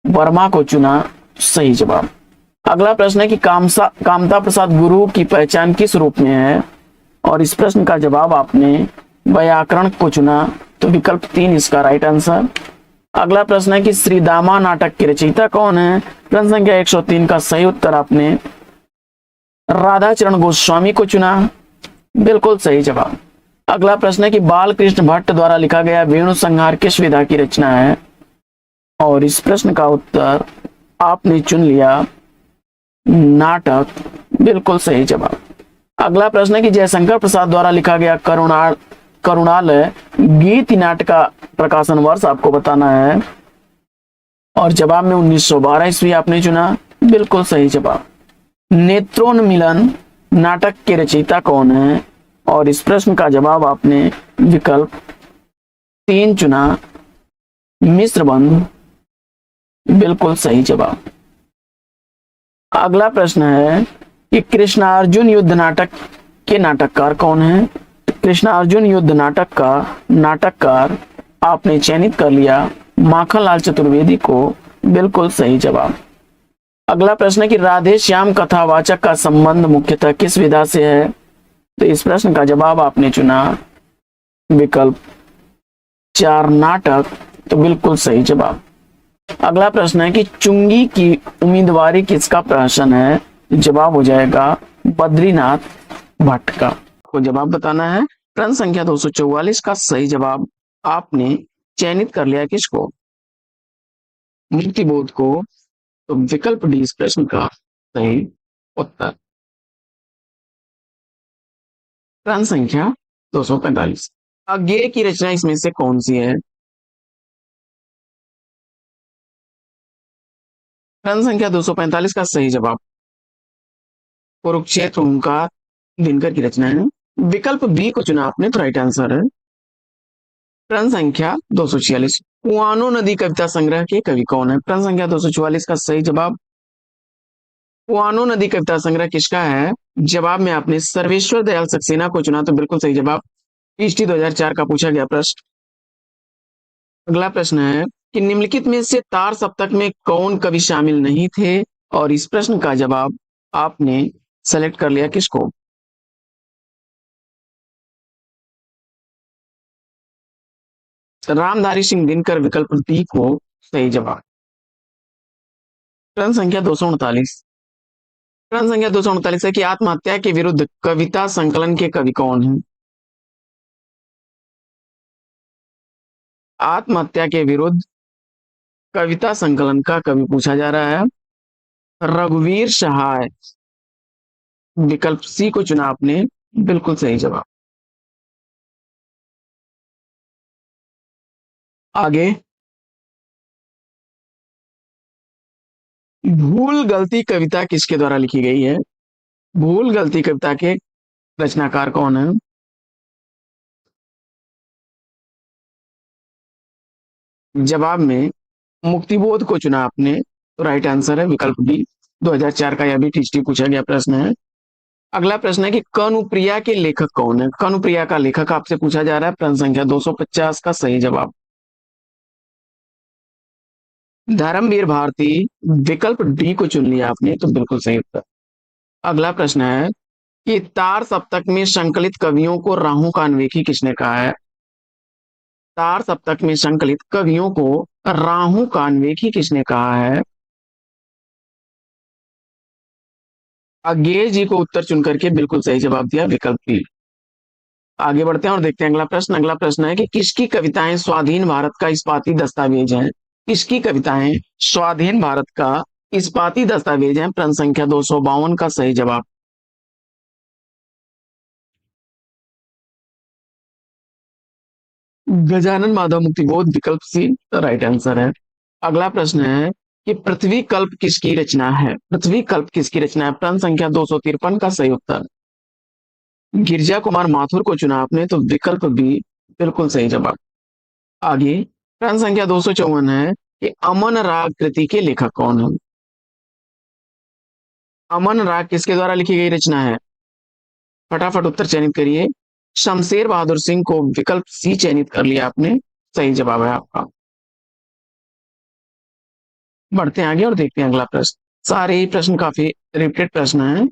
वर्मा को चुना, सही जवाब। अगला प्रश्न है कि कामता प्रसाद गुरु की पहचान किस रूप में है? और इस प्रश्न का जवाब आपने व्याकरण को चुना, तो विकल्प 3 इसका राइट आंसर। अगला प्रश्न है कि श्रीदामा नाटक के रचयिता कौन है? प्रश्न संख्या 103 का सही उत्तर आपने राधाचरण गोस्वामी को चुना, बिल्कुल सही जवाब। अगला प्रश्न है कि बाल कृष्ण भट्ट द्वारा लिखा गया वेणु संहार किस विधा की रचना है? और इस प्रश्न का उत्तर आपने चुन लिया नाटक, बिल्कुल सही जवाब। अगला प्रश्न है कि जयशंकर प्रसाद द्वारा लिखा गया करुणालय गीत नाटक का प्रकाशन वर्ष आपको बताना है और जवाब में 1912 ईस्वी आपने चुना, बिल्कुल सही जवाब। नेत्रोन्मिलन नाटक के रचयिता कौन है? और इस प्रश्न का जवाब आपने विकल्प 3 चुना मिश्रबंधु, बिल्कुल सही जवाब। अगला प्रश्न है कि कृष्णार्जुन युद्ध नाटक के नाटककार कौन है? कृष्णार्जुन युद्ध नाटक का नाटककार आपने चयनित कर लिया माखनलाल चतुर्वेदी को, बिल्कुल सही जवाब। अगला प्रश्न है कि राधे श्याम कथावाचक का संबंध मुख्यतः किस विधा से है? तो इस प्रश्न का जवाब आपने चुना विकल्प 4 नाटक, तो बिल्कुल सही जवाब। अगला प्रश्न है कि चुंगी की उम्मीदवारी किसका प्रहसन है? जवाब हो जाएगा बद्रीनाथ भट्ट का। को जवाब बताना है। प्रश्न संख्या 244 का सही जवाब आपने चयनित कर लिया किसको? मुक्तिबोध को, तो विकल्प डी इस प्रश्न का सही उत्तर। प्रश्न संख्या 245 अज्ञेय की रचना इसमें से कौन सी है? प्रश्न संख्या 245 का सही जवाब कुरुक्षेत्र ओंकार दिनकर की रचना है। विकल्प बी को चुना आपने, तो राइट आंसर है। प्रश्न संख्या 246 कुआनो नदी कविता संग्रह के कवि कौन है? प्रश्न संख्या 244 का सही जवाब कुआनो नदी कविता संग्रह किसका है? जवाब में आपने सर्वेश्वर दयाल सक्सेना को चुना, तो बिल्कुल सही जवाब। पीएचडी 2004 का पूछा गया प्रश्न। अगला प्रश्न है कि निम्नलिखित में से तार सप्तक में कौन कवि शामिल नहीं थे? और इस प्रश्न का जवाब आपने सेलेक्ट कर लिया किसको? रामधारी सिंह दिनकर, विकल्प डी को सही जवाब। प्रश्न संख्या 239 प्रश्न संख्या 239 है कि आत्महत्या के विरुद्ध कविता संकलन के कवि कौन हैं? आत्महत्या के विरुद्ध कविता संकलन का कवि पूछा जा रहा है। रघुवीर सहाय, विकल्प सी को चुना आपने, बिल्कुल सही जवाब। आगे भूल गलती कविता किसके द्वारा लिखी गई है? भूल गलती कविता के रचनाकार कौन है? जवाब में मुक्तिबोध को चुना आपने, तो राइट आंसर है विकल्प बी। 2004 का यह भी टीचटी पूछा गया प्रश्न है। अगला प्रश्न है कि कनुप्रिया के लेखक कौन है? कनुप्रिया का लेखक आपसे पूछा जा रहा है। प्रश्न संख्या 250 का सही जवाब धर्मवीर भारती। विकल्प डी को चुन लिया आपने, तो बिल्कुल सही उत्तर। अगला प्रश्न है कि तार सप्तक में संकलित कवियों को राहु का अन्वेषी किसने कहा है? तार सप्तक में संकलित कवियों को राहु का अन्वेषी किसने कहा है? अज्ञेय जी को उत्तर चुन करके बिल्कुल सही जवाब दिया, विकल्प बी। आगे बढ़ते हैं और देखते हैं अगला प्रश्न। अगला प्रश्न है कि किसकी कविताएं स्वाधीन भारत का इस्पाती दस्तावेज हैं? किसकी कविताएं स्वाधीन भारत का इस्पाती दस्तावेज हैं? प्रश्न संख्या 252 का सही जवाब गजानन माधव मुक्तिबोध, विकल्प सी राइट आंसर है। अगला प्रश्न है कि पृथ्वी कल्प किसकी रचना है? पृथ्वी कल्प किसकी रचना है? प्रश्न संख्या 253 का सही उत्तर गिरजा कुमार माथुर को चुना आपने, तो विकल्प बी बिल्कुल सही जवाब। आगे प्रश्न संख्या 254 है कि अमन राग कृति के लेखक कौन है? अमन राग किसके द्वारा लिखी गई रचना है? फटाफट उत्तर चयनित करिए। शमशेर बहादुर सिंह को, विकल्प सी चयनित कर लिया आपने, सही जवाब है आपका। बढ़ते हैं आगे और देखते हैं अगला प्रश्न। सारे ही प्रश्न काफी रिपीटेड प्रश्न हैं।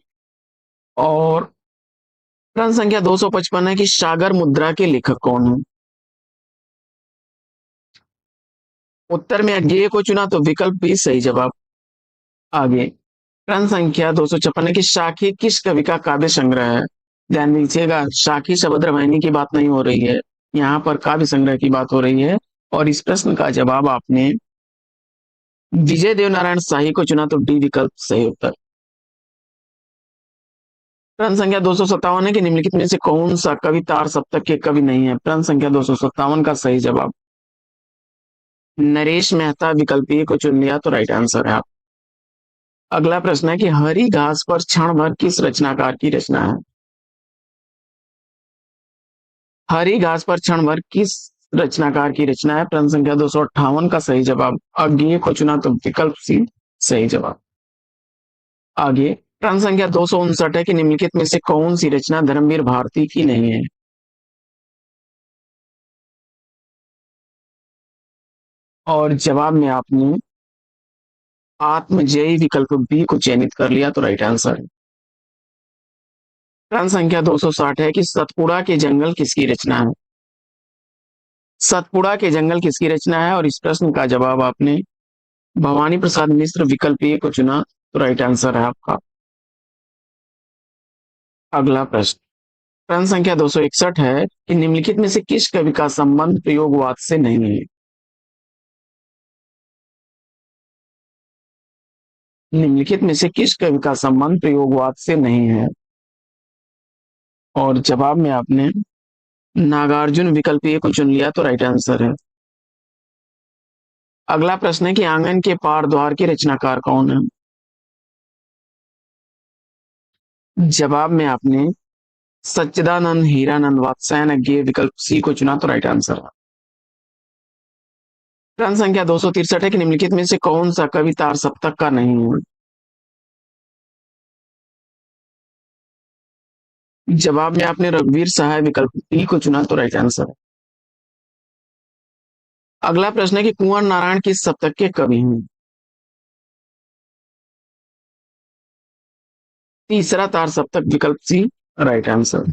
और प्रश्न संख्या 255 है कि सागर मुद्रा के लेखक कौन है? उत्तर में अज्ञेय को चुना, तो विकल्प भी सही जवाब। आगे प्रश्न संख्या 256 है कि साखी किस कवि का काव्य संग्रह है? ध्यान दीजिएगा, साखी शबद रामायणी की बात नहीं हो रही है, यहाँ पर काव्य संग्रह की बात हो रही है। और इस प्रश्न का जवाब आपने विजय देवनारायण शाही को चुना, तो डी विकल्प सही उत्तर। प्रश्न संख्या 257 है कि निम्नलिखित में से कौन सा कवि तार सप्तक के कवि नहीं है? प्रश्न संख्या 257 का सही जवाब नरेश मेहता, विकल्प ए को चुन लिया, तो राइट आंसर है आप। अगला प्रश्न है कि हरी घास पर क्षण भर किस रचनाकार की रचना है? हरी घास पर क्षण भर किस रचनाकार की रचना है? प्रश्न संख्या 258 का सही जवाब अज्ञेय को चुना, तो विकल्प सी सही जवाब। आगे प्रश्न संख्या 259 है कि निम्नलिखित में से कौन सी रचना धर्मवीर भारती की नहीं है? और जवाब में आपने आत्मजयी, विकल्प बी को चयनित कर लिया, तो राइट आंसर है। प्रश्न संख्या 260 है कि सतपुड़ा के जंगल किसकी रचना है? सतपुड़ा के जंगल किसकी रचना है? और इस प्रश्न का जवाब आपने भवानी प्रसाद मिश्र, विकल्प ए को चुना, तो राइट आंसर है आपका। अगला प्रश्न प्रश्न संख्या 261 है कि निम्नलिखित में से किस कवि का संबंध प्रयोगवाद से नहीं है? निम्नलिखित में से किस कवि का संबंध प्रयोगवाद से नहीं है? और जवाब में आपने नागार्जुन, विकल्प ए को चुन लिया, तो राइट आंसर है। अगला प्रश्न है कि आंगन के पार द्वार के रचनाकार कौन है? जवाब में आपने सच्चिदानंद हीरानंद वात्स्यायन अज्ञेय, विकल्प सी को चुना, तो राइट आंसर है। प्रश्न संख्या 263 है कि निम्नलिखित में से कौन सा कवि तार सप्तक का नहीं है? जवाब में आपने रघुवीर सहाय, विकल्प डी को चुना, तो राइट आंसर है। अगला प्रश्न है कि कुंवर नारायण किस सप्तक के कवि हैं? तीसरा तार सप्तक, विकल्प सी राइट आंसर।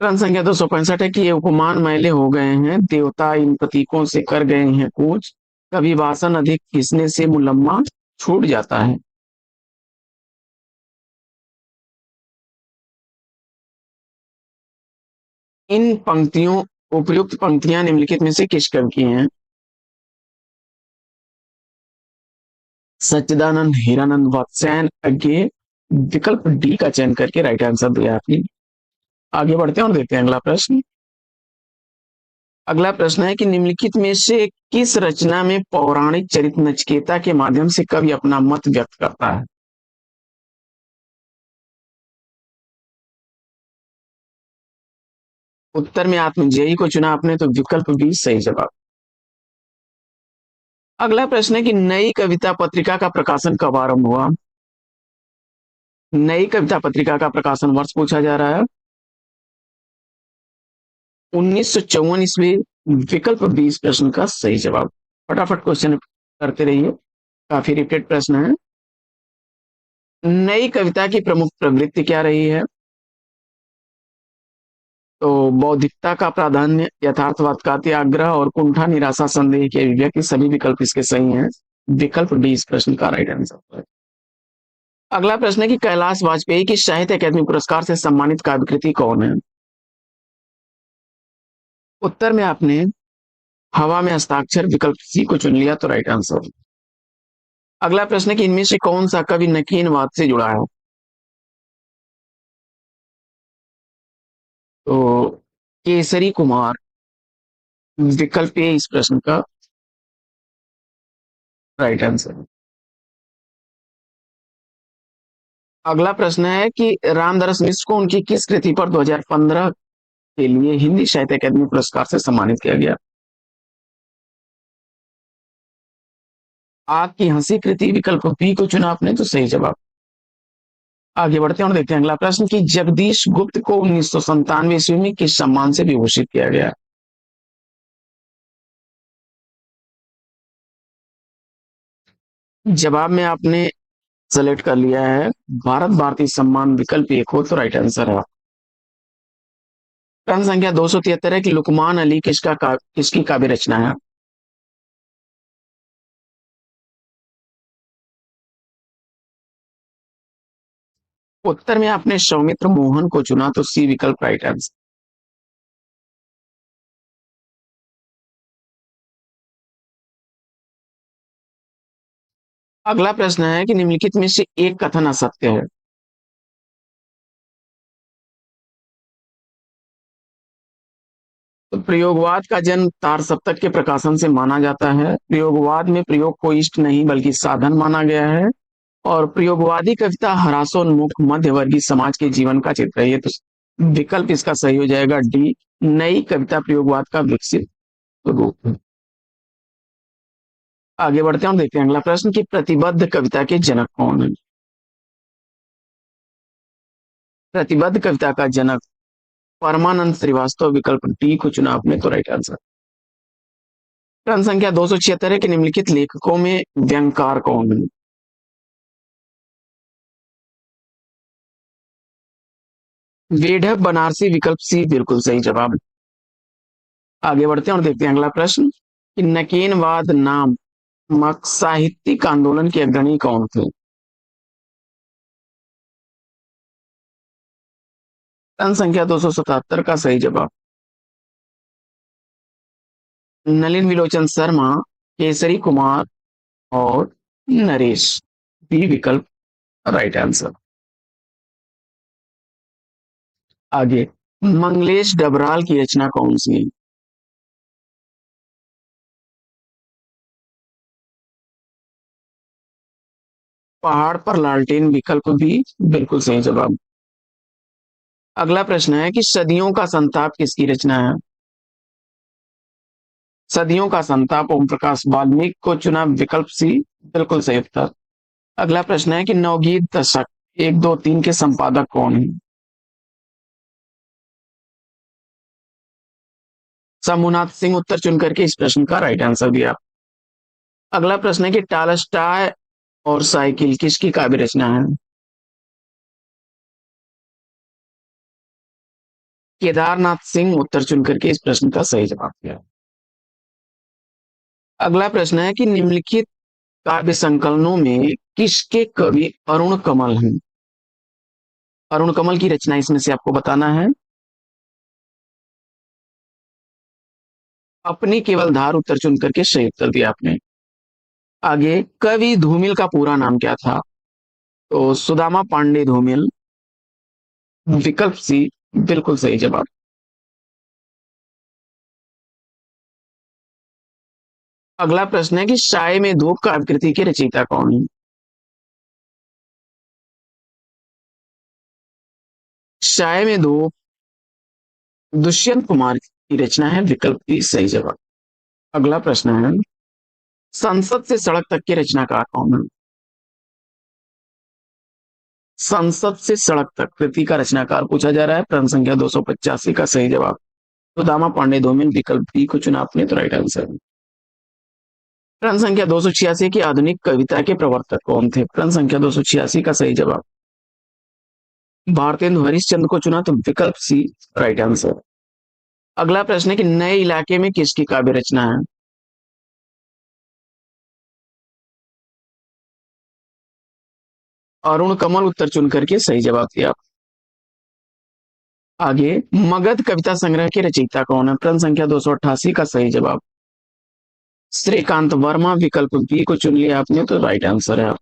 प्रश्न संख्या 265 है कि ये उपमान मैले हो गए हैं, देवता इन प्रतीकों से कर गए हैं कूच, कभी वासन अधिक खींचने से मुलम्मा छूट जाता है। इन पंक्तियों उपयुक्त पंक्तियां निम्नलिखित में से किस कवि की हैं? सच्चिदानंद हीरानंद वात्स्यायन अज्ञेय, विकल्प डी का चयन करके राइट आंसर दिया आपने। आगे बढ़ते हैं और देखते हैं अगला प्रश्न। अगला प्रश्न है कि निम्नलिखित में से किस रचना में पौराणिक चरित्र नचिकेता के माध्यम से कवि अपना मत व्यक्त करता है? उत्तर में आत्मजयी को चुना आपने, तो विकल्प बी सही जवाब। अगला प्रश्न है कि नई कविता पत्रिका का प्रकाशन कब आरंभ हुआ? नई कविता पत्रिका का प्रकाशन वर्ष पूछा जा रहा है। 1954 ईस्वी, विकल्प 20 प्रश्न का सही जवाब। फटाफट क्वेश्चन करते रहिए, काफी रिपीटेड प्रश्न है। नई कविता की प्रमुख प्रवृत्ति क्या रही है? तो बौद्धिकता का प्राधान्य, यथार्थवाद का त्याग्रह और कुंठा निराशा संदेह की अभिव्यक्ति, सभी विकल्प इसके सही हैं। विकल्प डी इस प्रश्न का राइट आंसर है। अगला प्रश्न है कि कैलाश वाजपेयी की साहित्य अकादमी पुरस्कार से सम्मानित काव्य कृति कौन है? उत्तर में आपने हवा में हस्ताक्षर विकल्प सी को चुन लिया, तो राइट आंसर। अगला प्रश्न है कि इनमें से कौन सा कवि नकीनवाद से जुड़ा है? तो केसरी कुमार, विकल्प ए इस प्रश्न का राइट आंसर। अगला प्रश्न है कि रामदास मिश्र को उनकी किस कृति पर 2015 के लिए हिंदी साहित्य अकादमी पुरस्कार से सम्मानित किया गया? आग की हंसी कृति, विकल्प बी को चुना आपने, तो सही जवाब। आगे बढ़ते हैं और देखते हैं अगला प्रश्न कि जगदीश गुप्त को 1997 ईस्वी में किस सम्मान से विभूषित किया गया? जवाब में आपने सेलेक्ट कर लिया है भारत भारती सम्मान, विकल्प एक हो, तो राइट आंसर है। प्रश्न संख्या 273 है कि लुकमान अली किसकी काव्य रचना है? उत्तर में आपने सौमित्र मोहन को चुना, तो सी विकल्प राइट आंसर। अगला प्रश्न है कि निम्नलिखित में से एक कथन असत्य है। तो प्रयोगवाद का जन्म तार सप्तक के प्रकाशन से माना जाता है। प्रयोगवाद में प्रयोग को इष्ट नहीं बल्कि साधन माना गया है। और प्रयोगवादी कविता हरासोन्मुख मध्यवर्गीय समाज के जीवन का चित्र है। ये तो विकल्प इसका सही हो जाएगा डी, नई कविता प्रयोगवाद का विकसित रूप। आगे बढ़ते हैं और देखते हैं अगला प्रश्न कि प्रतिबद्ध कविता के जनक कौन है? प्रतिबद्ध कविता का जनक परमानंद श्रीवास्तव, विकल्प डी को चुना आपने, तो राइट आंसर। प्रश्न संख्या 276 है कि निम्नलिखित लेखकों में व्यंगकार कौन है? वेढ़ बनारसी, विकल्प सी बिल्कुल सही जवाब। आगे बढ़ते हैं और देखते हैं अगला प्रश्न कि नकेनवाद नामक साहित्यिक आंदोलन के अग्रणी कौन थे? प्रश्न संख्या 277 का सही जवाब नलिन विलोचन शर्मा, केसरी कुमार और नरेश, बी विकल्प राइट आंसर। आगे, मंगलेश डबराल की रचना कौन सी है? पहाड़ पर लालटेन, विकल्प भी बिल्कुल सही जवाब। अगला प्रश्न है कि सदियों का संताप किसकी रचना है? सदियों का संताप ओम प्रकाश वाल्मीकि को चुना, विकल्प सी बिल्कुल सही उत्तर। अगला प्रश्न है कि नवगीत दशक 1, 2, 3 के संपादक कौन है? शंभुनाथ सिंह उत्तर चुन करके इस प्रश्न का राइट आंसर दिया। अगला प्रश्न है कि टालस्टाय और साइकिल किसकी काव्य रचना है? केदारनाथ सिंह उत्तर चुन करके इस प्रश्न का सही जवाब दिया। अगला प्रश्न है कि निम्नलिखित काव्य संकलनों में किसके कवि अरुण कमल हैं? अरुण कमल की रचना इसमें से आपको बताना है। अपनी केवल धार उत्तर चुन करके सही उत्तर दिया आपने। आगे, कवि धूमिल का पूरा नाम क्या था? तो सुदामा पांडे धूमिल, विकल्प सी बिल्कुल सही जवाब। अगला प्रश्न है कि शाय में धूप काव्य कृति के रचयिता कौन है? शाय में धूप दुष्यंत कुमार की रचना है, विकल्प बी सही जवाब। अगला प्रश्न है, संसद से सड़क तक के रचनाकार कौन है? संसद से सड़क तक कृति का रचनाकार पूछा जा रहा है। प्रश्न संख्या 285 का सही जवाब सुदामा पांडे धूमिल, विकल्प बी को चुना आपने तो राइट आंसर। प्रश्न संख्या 286 की आधुनिक कविता के प्रवर्तक कौन थे? प्रश्न संख्या 286 का सही जवाब भारतेंदु हरिश्चंद्र को चुना तो विकल्प सी राइट आंसर। अगला प्रश्न है कि नए इलाके में किसकी काव्य रचना है? अरुण कमल उत्तर चुन करके सही जवाब दिया। आगे, मगध कविता संग्रह के रचयिता कौन है? प्रश्न संख्या 288 का सही जवाब श्रीकांत वर्मा, विकल्प बी को चुन लिया आपने तो राइट आंसर है।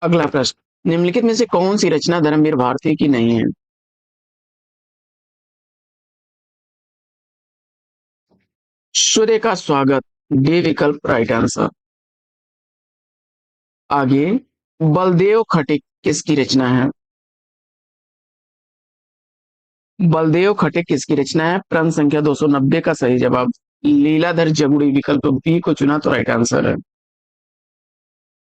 अगला प्रश्न, निम्नलिखित में से कौन सी रचना धर्मवीर भारती की नहीं है? सूर्य का स्वागत, डी विकल्प राइट आंसर। आगे, बलदेव खटिक किसकी रचना है? बलदेव खटिक किसकी रचना है? प्रश्न संख्या 290 का सही जवाब लीलाधर जगुड़ी, विकल्प बी को चुना तो राइट आंसर है।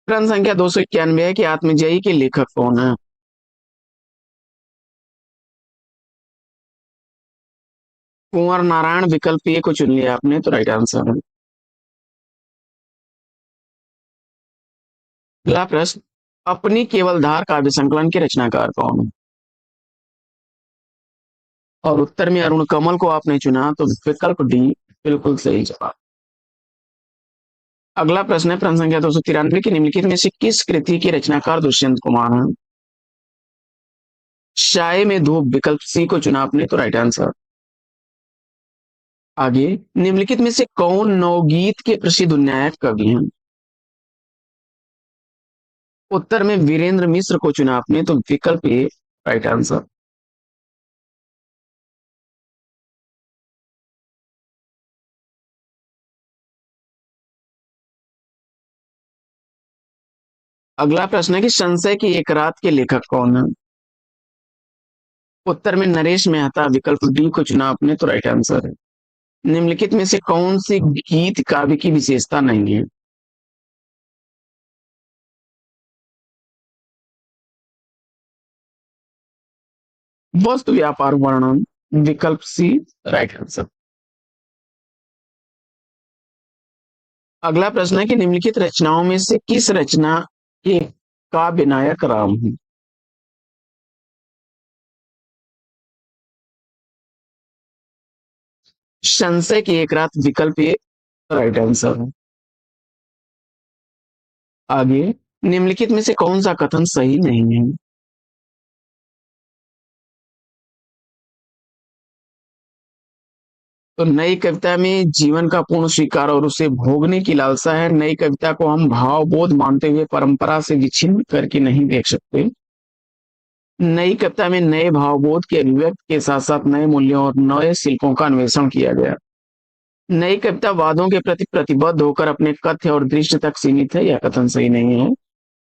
प्रश्न संख्या 291 है कि आत्मजयी के लेखक कौन है? कुंवर नारायण, विकल्प ए को चुन लिया आपने तो राइट आंसर है। अगला प्रश्न, अपनी केवल धार काव्य संकलन के रचनाकार कौन है? और उत्तर में अरुण कमल को आपने चुना तो विकल्प डी बिल्कुल सही जवाब। अगला प्रश्न है प्रश्न संख्या 293 की निम्नलिखित में से किस कृति के रचनाकार दुष्यंत कुमार हैं? शाये में धूप, विकल्प सी को चुना आपने तो राइट आंसर। आगे, निम्नलिखित में से कौन नवगीत के प्रसिद्ध उन्नायक कवि हैं? उत्तर में वीरेंद्र मिश्र को चुना आपने तो विकल्प ए राइट आंसर। अगला प्रश्न है कि संशय की एक रात के लेखक कौन है? उत्तर में नरेश मेहता, विकल्प डी को चुना आपने तो राइट आंसर है। निम्नलिखित में से कौन सी गीत काव्य की विशेषता नहीं है? वस्तु व्यापार वर्णन, विकल्प सी राइट आंसर। अगला प्रश्न है कि निम्नलिखित रचनाओं में से किस रचना के काव्य नायक राम है? संशय की एक रात, विकल्प ए राइट आंसर है। आगे, निम्नलिखित में से कौन सा कथन सही नहीं है? तो नई कविता में जीवन का पूर्ण स्वीकार और उसे भोगने की लालसा है। नई कविता को हम भावबोध मानते हुए परंपरा से विच्छिन्न करके नहीं देख सकते। नई कविता में नए भावबोध के अभिव्यक्ति के साथ साथ नए मूल्यों और नए शिल्पों का अन्वेषण किया गया। नई कविता वादों के प्रति प्रतिबद्ध होकर अपने कथ्य और दृश्य तक सीमित है। यह कथन सही नहीं है,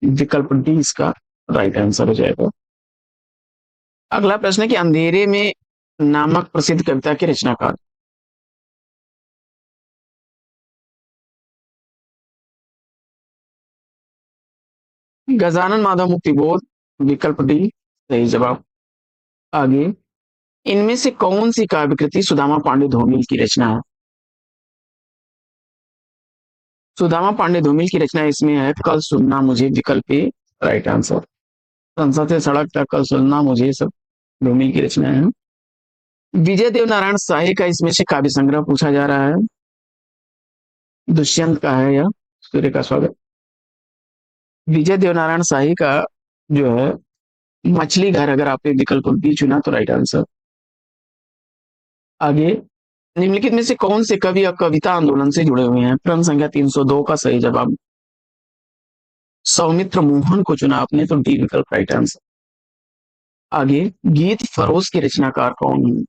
विकल्प डी इसका राइट आंसर हो जाएगा। अगला प्रश्न है कि अंधेरे में नामक प्रसिद्ध कविता के रचनाकार? गजानन माधव मुक्तिबोध, विकल्प डी सही जवाब। आगे, इनमें से कौन सी काव्य कृति सुदामा पांडे धूमिल की रचना है? सुदामा पांडे धूमिल की रचना इसमें है कल सुनना मुझे, विकल्प ए राइट आंसर। संसद से सड़क तक, कल सुनना मुझे, सब धूमिल की रचना है। विजय देव नारायण शाही का इसमें से काव्य संग्रह पूछा जा रहा है। दुष्यंत का है या सूर्य का स्वागत? विजय देव नारायण शाही का जो है मछली घर, अगर आपने विकल्प बी चुना तो राइट आंसर। आगे, निम्नलिखित में से कौन से कवि और कविता आंदोलन से जुड़े हुए हैं? प्रश्न संख्या 302 का सही जवाब सौमित्र मोहन को चुना आपने तो डी विकल्प राइट आंसर। आगे, गीत फरोश के रचनाकार कौन है?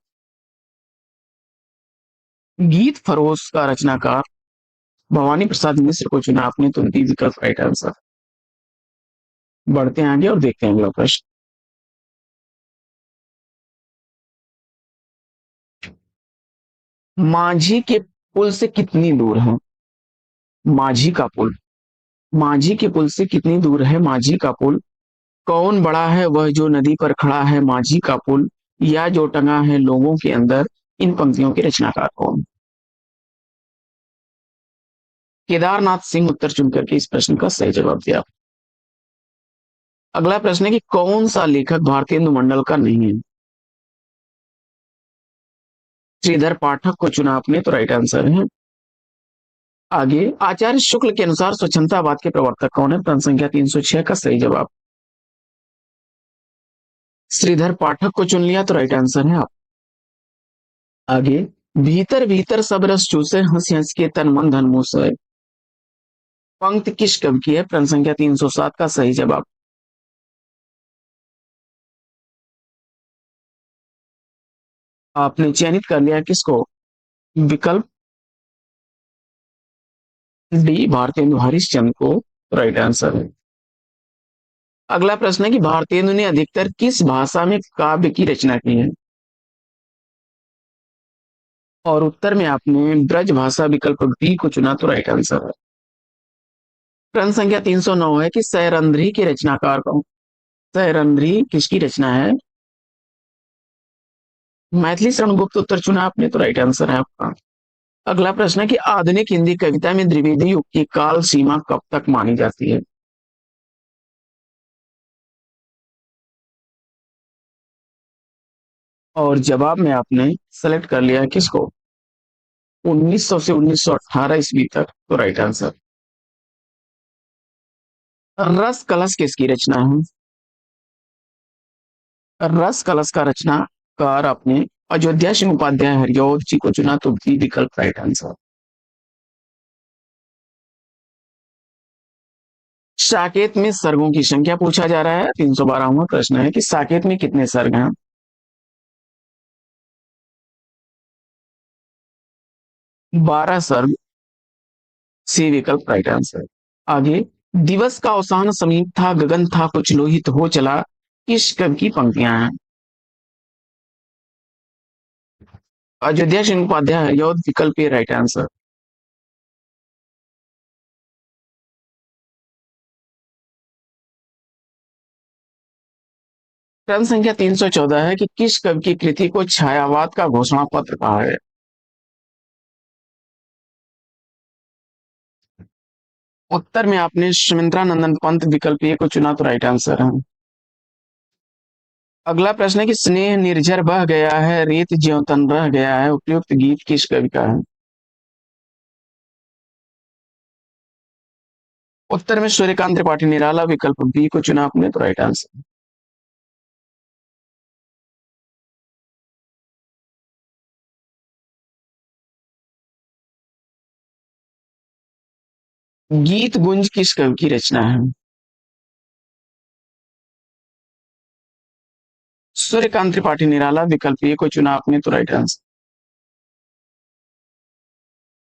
गीत फरोश का रचनाकार भवानी प्रसाद मिश्र को चुना आपने, तो डी विकल्प राइट आंसर। बढ़ते हैं आगे और देखते हैं अगला प्रश्न। माझी के पुल से कितनी दूर है? माझी का पुल, माझी के पुल से कितनी दूर है माझी का पुल? कौन बड़ा है वह जो नदी पर खड़ा है माझी का पुल, या जो टंगा है लोगों के अंदर, इन पंक्तियों के रचनाकार कौन? केदारनाथ सिंह उत्तर चुनकर के इस प्रश्न का सही जवाब दिया। अगला प्रश्न है कि कौन सा लेखक भारतेंदु मंडल का नहीं है? श्रीधर पाठक को चुना आपने, तो राइट आंसर है। आगे, आचार्य शुक्ल के अनुसार स्वच्छंदतावाद के प्रवर्तक कौन है? प्रश्न संख्या 306 का सही जवाब श्रीधर पाठक को चुन लिया, तो राइट आंसर है आप। आगे, भीतर भीतर सब रस चूसे हंस हंस के तन मन धन मुँह सोए, पंक्ति किस कवि की है? प्रश्न संख्या 307 का सही जवाब आपने चयनित कर लिया किसको? विकल्प डी भारतेंदु हरिश्चंद्र को, राइट आंसर है। अगला प्रश्न है कि भारतेंदु ने अधिकतर किस भाषा में काव्य की रचना की है? और उत्तर में आपने ब्रज भाषा विकल्प डी को चुना, तो राइट आंसर है। प्रश्न संख्या 309 है कि सैरंध्री के रचनाकार कौन? सैरंध्री किसकी रचना है? मैथिली शरण गुप्त उत्तर चुना आपने, तो राइट आंसर है आपका। अगला प्रश्न है कि आधुनिक हिंदी कविता में द्विवेदी युग की काल सीमा कब तक मानी जाती है? और जवाब में आपने सेलेक्ट कर लिया है किसको? 1900 से 1918 ईस्वी तक, तो राइट आंसर। रस कलश किसकी रचना है? रस कलश का रचनाकार अपने अयोध्या सिंह उपाध्याय हरिऔध जी को चुना, तो बी विकल्प राइट आंसर। साकेत में सर्गों की संख्या पूछा जा रहा है। 312वां प्रश्न है कि साकेत में कितने सर्ग हैं? 12 सर्ग, सी विकल्प राइट आंसर। आगे, दिवस का अवसान समीप था गगन था कुछ लोहित हो चला, किस कवि की पंक्तियां हैं? अयोध्या सिंह उपाध्याय हरिऔध विकल्प ए राइट आंसर। प्रश्न संख्या 314 है कि किस कवि की कृति को छायावाद का घोषणा पत्र कहा है? उत्तर में आपने सुमित्रानंदन पंत विकल्प ए को चुना, तो राइट आंसर है। अगला प्रश्न है कि स्नेह निर्झर बह गया है रेत ज्यों तन रह गया है, उपयुक्त गीत किस कवि का है? उत्तर में सूर्यकांत त्रिपाठी निराला विकल्प बी को चुना आपने, तो राइट आंसर। गीत गुंज किस कवि की रचना है? सूर्यकांत त्रिपाठी निराला विकल्प ए को चुना आपने, तो राइट आंसर।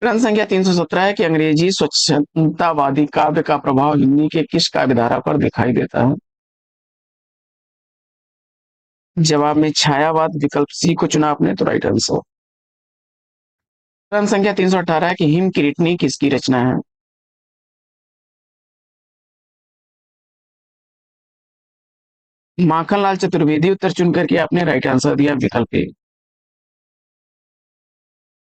प्रश्न संख्या 317 है कि अंग्रेजी स्वच्छंदतावादी काव्य का प्रभाव हिंदी के किस काव्यधारा पर दिखाई देता है? जवाब में छायावाद विकल्प सी को चुना आपने, तो राइट आंसर। प्रश्न संख्या 318 है कि हिम किरीटनी किसकी रचना है? माखनलाल चतुर्वेदी उत्तर चुन करके आपने राइट आंसर दिया विकल्प ए।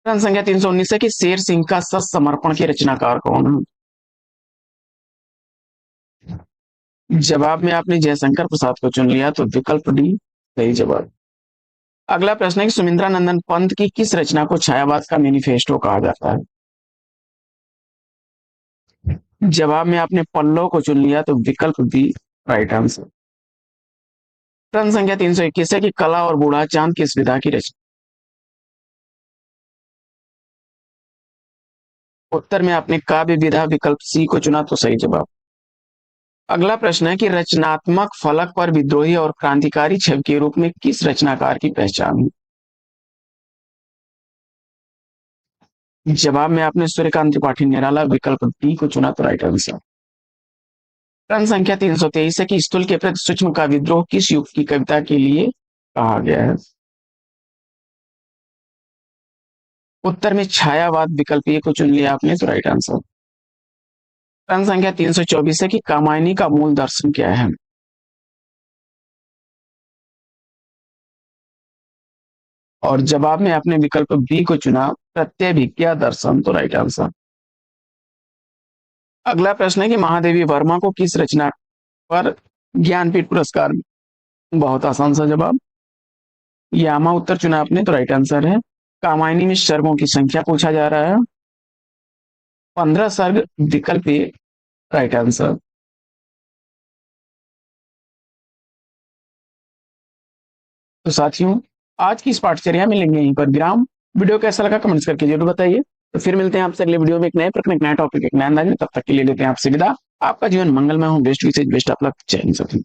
प्रश्न संख्या 319 है कि शेर सिंह का सत समर्पण के रचनाकार कौन है? जवाब में आपने जयशंकर प्रसाद को चुन लिया, तो विकल्प डी सही जवाब। अगला प्रश्न है कि सुमित्रानंदन पंत की किस रचना को छायावाद का मैनिफेस्टो कहा जाता है? जवाब में आपने पल्लव को चुन लिया, तो विकल्प बी राइट आंसर। प्रश्न संख्या 321 है कि कला और बूढ़ा चांद किस विधा की रचना? उत्तर में आपने काव्य विधा विकल्प सी को चुना, तो सही जवाब। अगला प्रश्न है कि रचनात्मक फलक पर विद्रोही और क्रांतिकारी छवि के रूप में किस रचनाकार की पहचान है? जवाब में आपने सूर्यकांत त्रिपाठी निराला विकल्प डी को चुना, तो राइट आंसर। प्रश्न संख्या 323 है कि स्थूल के प्रति सूक्ष्म का विद्रोह किस युग की कविता के लिए कहा गया है? उत्तर में छायावाद विकल्प ए को चुन लिया आपने, तो राइट आंसर। प्रश्न संख्या 324 है कि कामायनी का मूल दर्शन क्या है? और जवाब में आपने विकल्प बी को चुना, प्रत्यभिज्ञा दर्शन, तो राइट आंसर। अगला प्रश्न है कि महादेवी वर्मा को किस रचना पर ज्ञानपीठ पुरस्कार? बहुत आसान सा जवाब, यामा उत्तर चुना आपने, तो राइट आंसर है। कामायनी में सर्गों की संख्या पूछा जा रहा है, 15 सर्ग, विकल्प ए, राइट आंसर। तो साथियों, आज की इस पाठचर्या में लेंगे यहीं पर विराम। वीडियो कैसा लगा कमेंट्स करके जरूर बताइए। तो फिर मिलते हैं आपसे अगले वीडियो में एक नए प्रश्न, एक नया टॉपिक, एक नया अंदाज में। तब तक के लिए लेते हैं आपसे विदा। आपका जीवन मंगलमय हो, बेस्ट विशेष, बेस्ट ऑफ लक, जय हिंद।